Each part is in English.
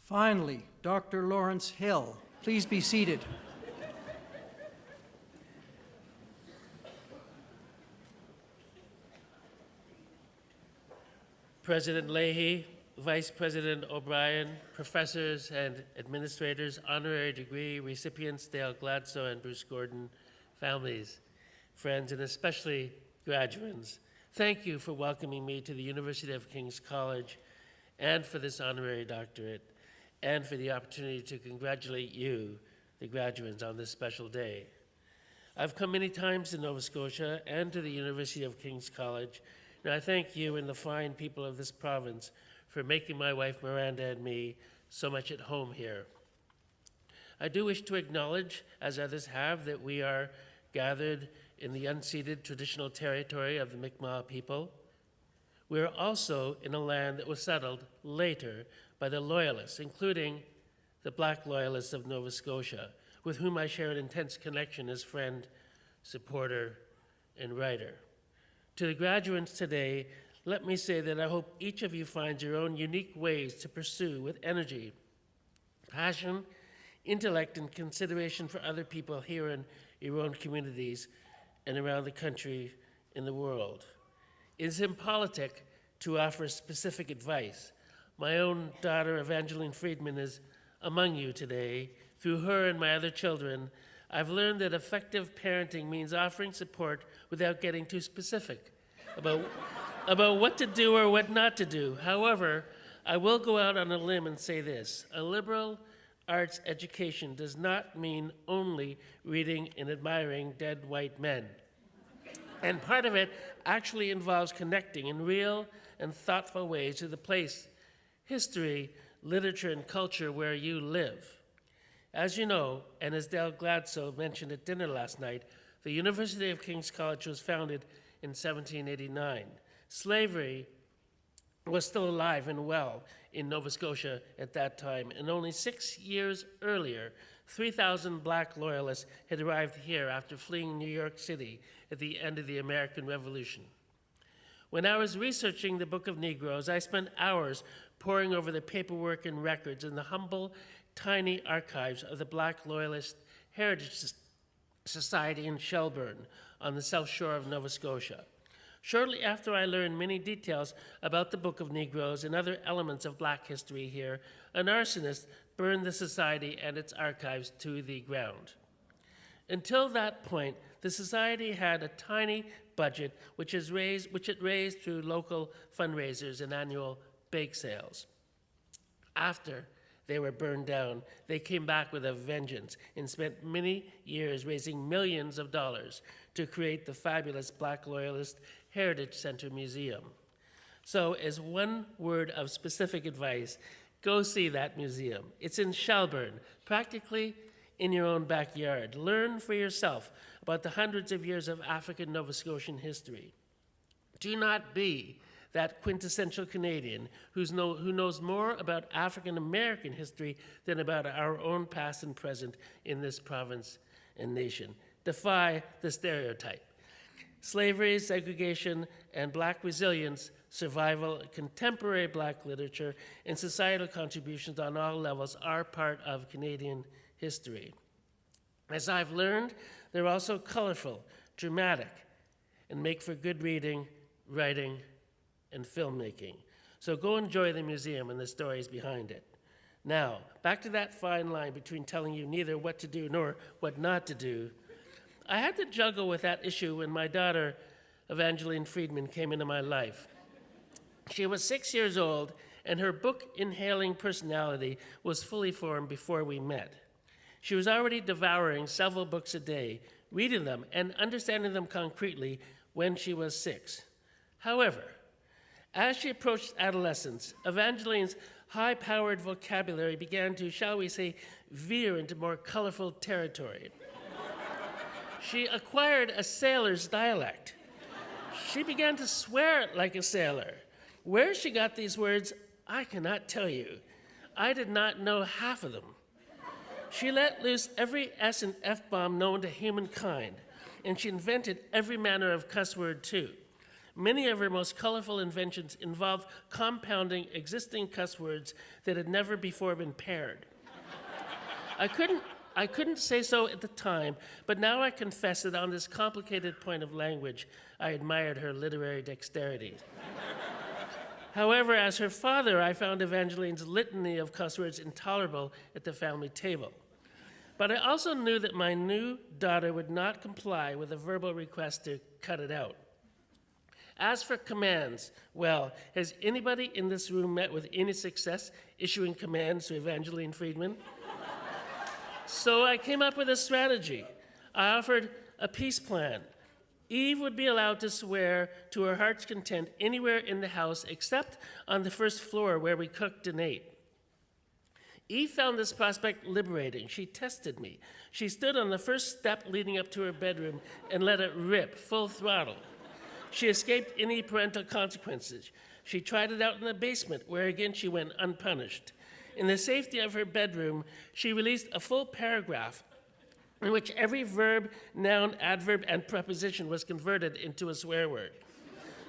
Finally, Dr. Lawrence Hill. Please be seated. President Leahy, Vice President O'Brien, professors and administrators, honorary degree recipients Dale Gladstone and Bruce Gordon, families, friends, and especially graduates, thank you for welcoming me to the University of King's College and for this honorary doctorate, and for the opportunity to congratulate you, the graduates, on this special day. I've come many times to Nova Scotia and to the University of King's College, and I thank you and the fine people of this province for making my wife Miranda and me so much at home here. I do wish to acknowledge, as others have, that we are gathered in the unceded traditional territory of the Mi'kmaq people. We are also in a land that was settled later by the Loyalists, including the Black Loyalists of Nova Scotia, with whom I share an intense connection as friend, supporter, and writer. To the graduates today, let me say that I hope each of you finds your own unique ways to pursue with energy, passion, intellect, and consideration for other people here in your own communities and around the country and the world. It is impolitic to offer specific advice. My own daughter, Evangeline Friedman, is among you today. Through her and my other children, I've learned that effective parenting means offering support without getting too specific about what to do or what not to do. However, I will go out on a limb and say this: a liberal arts education does not mean only reading and admiring dead white men. And part of it actually involves connecting in real and thoughtful ways to the place, history, literature, and culture where you live. As you know, and as Dale Gladstone mentioned at dinner last night, the University of King's College was founded in 1789. Slavery was still alive and well in Nova Scotia at that time, and only 6 years earlier, 3,000 Black Loyalists had arrived here after fleeing New York City at the end of the American Revolution. When I was researching the Book of Negroes, I spent hours poring over the paperwork and records in the humble, tiny archives of the Black Loyalist Heritage Society in Shelburne on the south shore of Nova Scotia. Shortly after I learned many details about the Book of Negroes and other elements of Black history here, an arsonist burned the society and its archives to the ground. Until that point, the society had a tiny budget which it raised through local fundraisers and annual bake sales. After they were burned down, they came back with a vengeance and spent many years raising millions of dollars to create the fabulous Black Loyalist Heritage Center Museum. So, as one word of specific advice, go see that museum. It's in Shelburne, practically in your own backyard. Learn for yourself about the hundreds of years of African Nova Scotian history. Do not be that quintessential Canadian who knows more about African American history than about our own past and present in this province and nation. Defy the stereotype. Slavery, segregation, and Black resilience, survival, contemporary Black literature, and societal contributions on all levels are part of Canadian history. As I've learned, they're also colorful, dramatic, and make for good reading, writing, and filmmaking. So go enjoy the museum and the stories behind it. Now, back to that fine line between telling you neither what to do nor what not to do. I had to juggle with that issue when my daughter, Evangeline Friedman, came into my life. She was 6 years old, and her book-inhaling personality was fully formed before we met. She was already devouring several books a day, reading them and understanding them concretely when she was 6. However, as she approached adolescence, Evangeline's high-powered vocabulary began to, shall we say, veer into more colorful territory. She acquired a sailor's dialect. She began to swear like a sailor. Where she got these words, I cannot tell you. I did not know half of them. She let loose every S and F-bomb known to humankind, and she invented every manner of cuss word too. many of her most colorful inventions involved compounding existing cuss words that had never before been paired. I couldn't say so at the time, but now I confess that on this complicated point of language, I admired her literary dexterity. However, as her father, I found Evangeline's litany of cuss words intolerable at the family table. But I also knew that my new daughter would not comply with a verbal request to cut it out. As for commands, well, has anybody in this room met with any success issuing commands to Evangeline Friedman? So I came up with a strategy. I offered a peace plan. Eve would be allowed to swear to her heart's content anywhere in the house except on the first floor where we cooked and ate. Eve found this prospect liberating. She tested me. She stood on the first step leading up to her bedroom and let it rip full throttle. She escaped any parental consequences. She tried it out in the basement, where again she went unpunished. In the safety of her bedroom, she released a full paragraph in which every verb, noun, adverb, and preposition was converted into a swear word.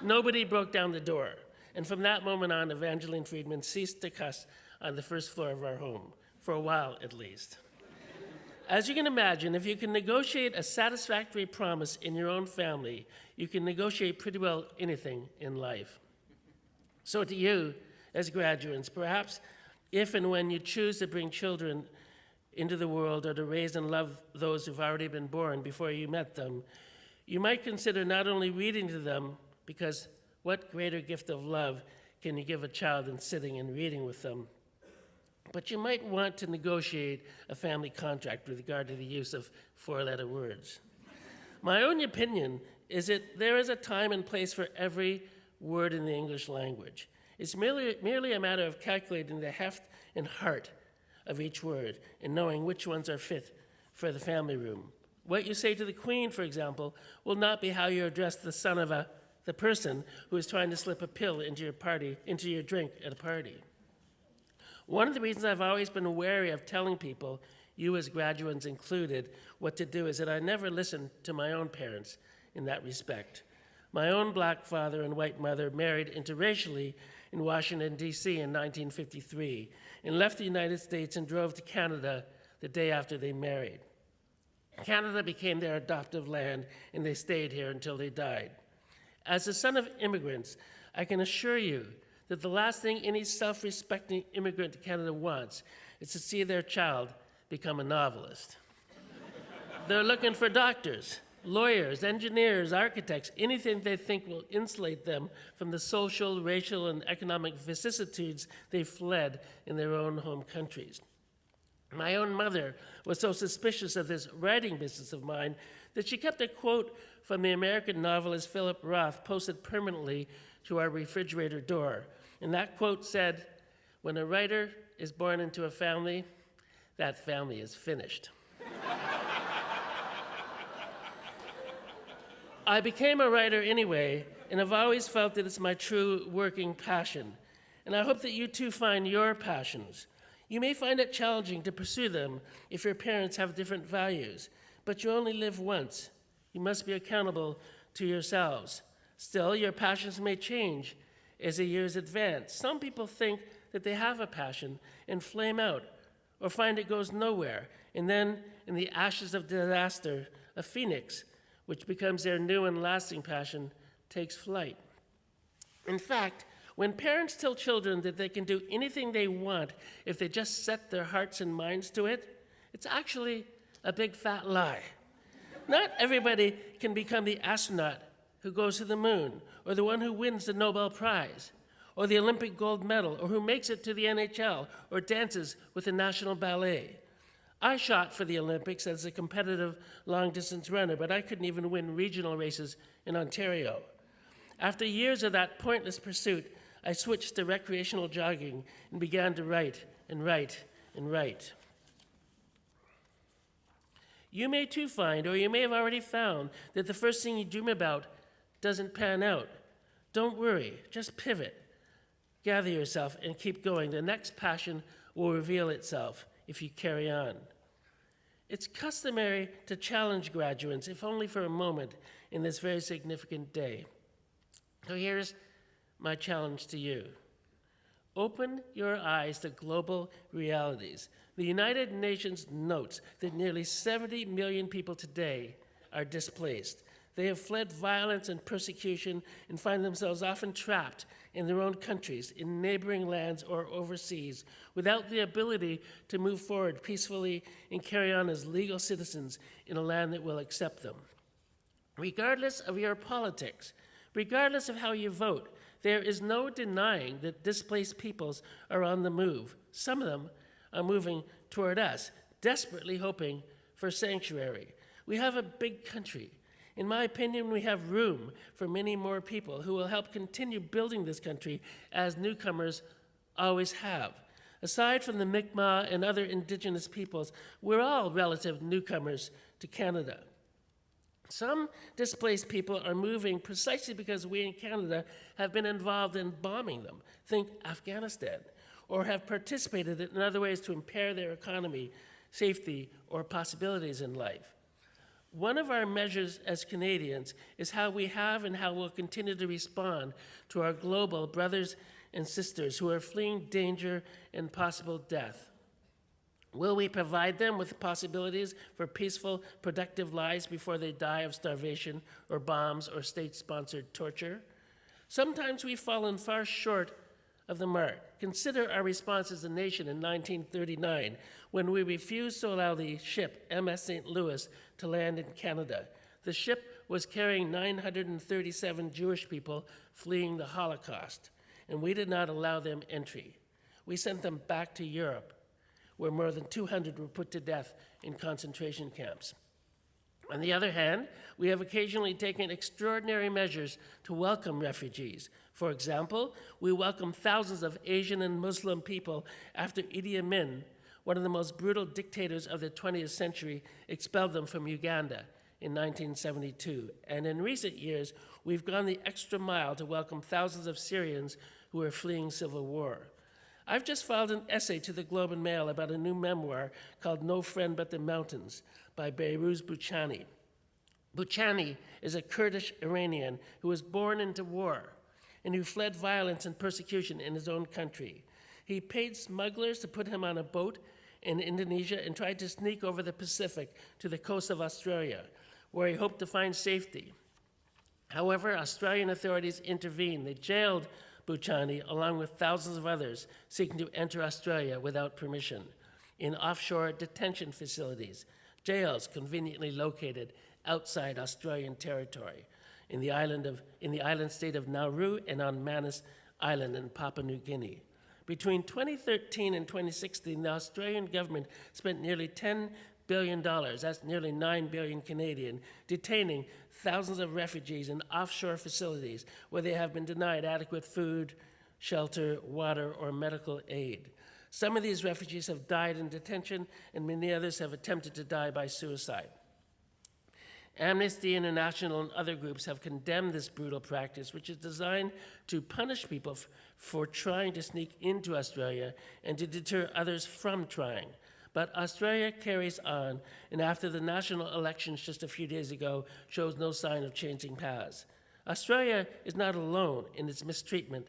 Nobody broke down the door. And from that moment on, Evangeline Friedman ceased to cuss on the first floor of our home, for a while at least. As you can imagine, if you can negotiate a satisfactory promise in your own family, you can negotiate pretty well anything in life. So to you, as graduates, perhaps if and when you choose to bring children into the world or to raise and love those who've already been born before you met them, you might consider not only reading to them, because what greater gift of love can you give a child than sitting and reading with them, but you might want to negotiate a family contract with regard to the use of four-letter words. My own opinion is that there is a time and place for every word in the English language. It's merely a matter of calculating the heft and heart of each word and knowing which ones are fit for the family room. What you say to the Queen, for example, will not be how you address the son of the person who is trying to slip a pill into your drink at a party. One of the reasons I've always been wary of telling people, you as graduates included, what to do is that I never listened to my own parents in that respect. My own black father and white mother married interracially in Washington, D.C. in 1953 and left the United States and drove to Canada the day after they married. Canada became their adoptive land, and they stayed here until they died. As the son of immigrants, I can assure you that the last thing any self-respecting immigrant to Canada wants is to see their child become a novelist. They're looking for doctors, lawyers, engineers, architects, anything they think will insulate them from the social, racial, and economic vicissitudes they fled in their own home countries. My own mother was so suspicious of this writing business of mine that she kept a quote from the American novelist Philip Roth posted permanently to our refrigerator door. And that quote said, "When a writer is born into a family, that family is finished." I became a writer anyway, and I've always felt that it's my true working passion. And I hope that you too find your passions. You may find it challenging to pursue them if your parents have different values, but you only live once. You must be accountable to yourselves. Still, your passions may change as the years advance. Some people think that they have a passion and flame out, or find it goes nowhere, and then, in the ashes of disaster, a phoenix, which becomes their new and lasting passion, takes flight. In fact, when parents tell children that they can do anything they want if they just set their hearts and minds to it, it's actually a big fat lie. Not everybody can become the astronaut who goes to the moon, or the one who wins the Nobel Prize, or the Olympic gold medal, or who makes it to the NHL, or dances with the National Ballet. I shot for the Olympics as a competitive long-distance runner, but I couldn't even win regional races in Ontario. After years of that pointless pursuit, I switched to recreational jogging and began to write and write and write. You may too find, or you may have already found, that the first thing you dream about doesn't pan out. Don't worry, just pivot. Gather yourself and keep going. The next passion will reveal itself if you carry on. It's customary to challenge graduates, if only for a moment, in this very significant day. So here's my challenge to you. Open your eyes to global realities. The United Nations notes that nearly 70 million people today are displaced. They have fled violence and persecution and find themselves often trapped in their own countries, in neighboring lands or overseas, without the ability to move forward peacefully and carry on as legal citizens in a land that will accept them. Regardless of your politics, regardless of how you vote, there is no denying that displaced peoples are on the move. Some of them are moving toward us, desperately hoping for sanctuary. We have a big country. In my opinion, we have room for many more people who will help continue building this country as newcomers always have. Aside from the Mi'kmaq and other indigenous peoples, we're all relative newcomers to Canada. Some displaced people are moving precisely because we in Canada have been involved in bombing them, think Afghanistan, or have participated in other ways to impair their economy, safety, or possibilities in life. One of our measures as Canadians is how we have and how we'll continue to respond to our global brothers and sisters who are fleeing danger and possible death. Will we provide them with possibilities for peaceful, productive lives before they die of starvation or bombs or state-sponsored torture? Sometimes we've fallen far short of the mark. Consider our response as a nation in 1939 when we refused to allow the ship MS St. Louis to land in Canada. The ship was carrying 937 Jewish people fleeing the Holocaust, and we did not allow them entry. We sent them back to Europe, where more than 200 were put to death in concentration camps. On the other hand, we have occasionally taken extraordinary measures to welcome refugees. For example, we welcomed thousands of Asian and Muslim people after Idi Amin, one of the most brutal dictators of the 20th century, expelled them from Uganda in 1972. And in recent years, we've gone the extra mile to welcome thousands of Syrians who are fleeing civil war. I've just filed an essay to the Globe and Mail about a new memoir called No Friend But the Mountains by Behrouz Boochani. Boochani is a Kurdish Iranian who was born into war and who fled violence and persecution in his own country. He paid smugglers to put him on a boat in Indonesia and tried to sneak over the Pacific to the coast of Australia, where he hoped to find safety. However, Australian authorities intervened. They jailed Boochani, along with thousands of others seeking to enter Australia without permission, in offshore detention facilities, jails conveniently located outside Australian territory, in the island state of Nauru and on Manus Island in Papua New Guinea. Between 2013 and 2016, the Australian government spent nearly $10 billion, that's nearly 9 billion Canadian, detaining thousands of refugees in offshore facilities where they have been denied adequate food, shelter, water, or medical aid. Some of these refugees have died in detention, and many others have attempted to die by suicide. Amnesty International and other groups have condemned this brutal practice, which is designed to punish people for trying to sneak into Australia and to deter others from trying. But Australia carries on, and after the national elections just a few days ago, shows no sign of changing paths. Australia is not alone in its mistreatment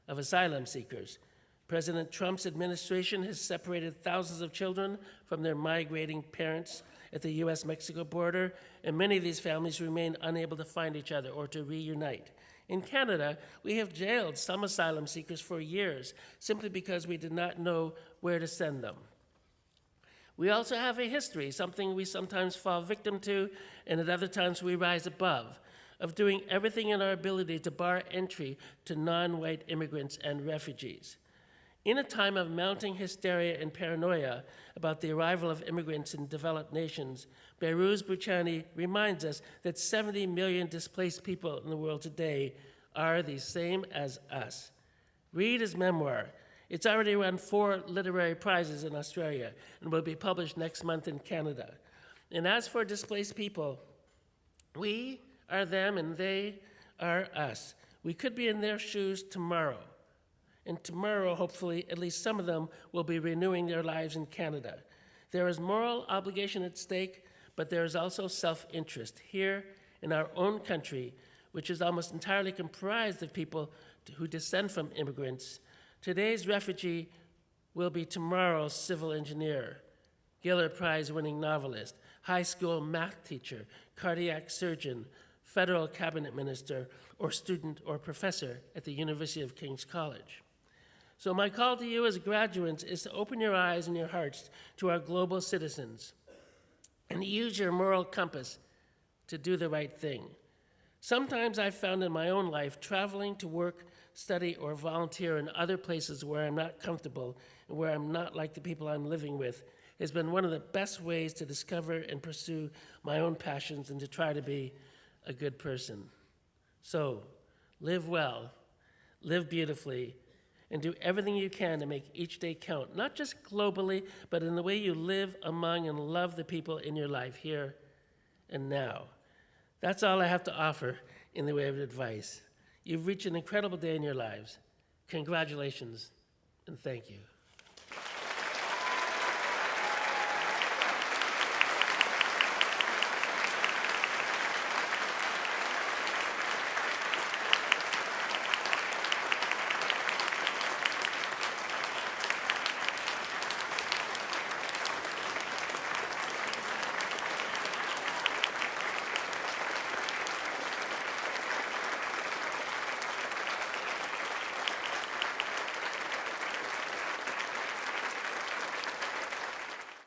of asylum seekers. President Trump's administration has separated thousands of children from their migrating parents at the US-Mexico border, and many of these families remain unable to find each other or to reunite. In Canada, we have jailed some asylum seekers for years simply because we did not know where to send them. We also have a history, something we sometimes fall victim to, and at other times we rise above, of doing everything in our ability to bar entry to non-white immigrants and refugees. In a time of mounting hysteria and paranoia about the arrival of immigrants in developed nations, Behrouz Boochani reminds us that 70 million displaced people in the world today are the same as us. Read his memoir. It's already won 4 literary prizes in Australia and will be published next month in Canada. And as for displaced people, we are them and they are us. We could be in their shoes tomorrow. And tomorrow, hopefully, at least some of them will be renewing their lives in Canada. There is moral obligation at stake, but there is also self-interest. Here in our own country, which is almost entirely comprised of people who descend from immigrants, today's refugee will be tomorrow's civil engineer, Giller Prize-winning novelist, high school math teacher, cardiac surgeon, federal cabinet minister, or student or professor at the University of King's College. So my call to you as graduates is to open your eyes and your hearts to our global citizens and use your moral compass to do the right thing. Sometimes I've found in my own life traveling to work, study, or volunteer in other places where I'm not comfortable and where I'm not like the people I'm living with has been one of the best ways to discover and pursue my own passions and to try to be a good person. So, live well, live beautifully, and do everything you can to make each day count, not just globally, but in the way you live among and love the people in your life here and now. That's all I have to offer in the way of advice. You've reached an incredible day in your lives. Congratulations, and thank you.